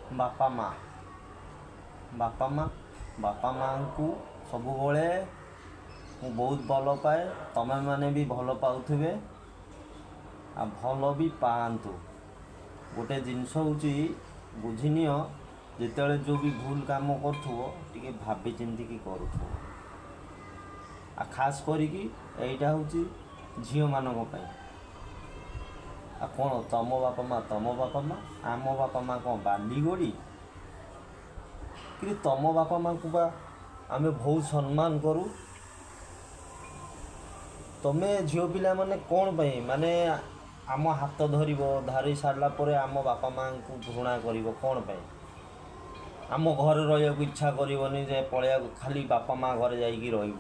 बापा माँ बापा माँ बापा माँ को सबुबले मु बहुत भल पाए तमें मैंने भी भल पाउथिबे आ भल भी पाआंतु। गोटे जिनस होची बुझिनियो जितेबाला जो भी भूल काम करुथुबो टिके भाबी चिंतिकी करुथुबो आ खास करिकी एइटा होची झियो मानक पई। आ कौन तम बापा माँ आम बापा माँ कौन बाली गोड़ी कि तम बापा माँ को बा आमे बहुत सम्मान करूँ। तमें झील पिला माने कौन पाई माने आम हाथ धरी सारा पर आम बापा माँ को घृणा कर कौन पाई आम घर रही इच्छा करनी जे पलिया खाली बापा माँ घरे जाइकी रही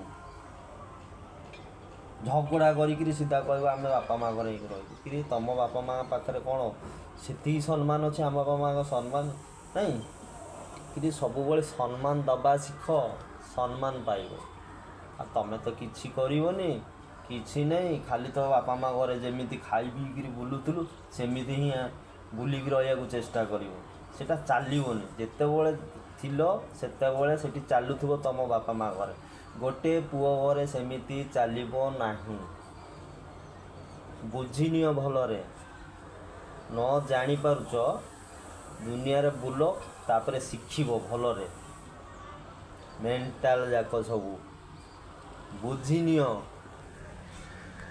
झगड़ा करी सीधा कह आम बापा माँ घर रही तम बापा माँ पाखे कौन से सम्मान अच्छे आम बापा माँ सम्मान नहीं कि सबुबले सम्मान दबा शिख सम्मान पाइब। आ तमें तो किसी करनी किसी नहीं खाली तो बापा माँ घरे जमी खाई पीकि बुलूलु सेमती ही बुलिक रहा चेष्टा करा चलनी जितेबले थिलो सेतेबले सेठी चलुथिबो तम बापा माँ घरे गोटे पुओ घरे सेमिति चलिबो नाही। बुझिनियो भलरे न जानी पारुच दुनिया रे बुलो तापरे शिखिबो भलरे मेंटाल जाक सबू बुझिनियो।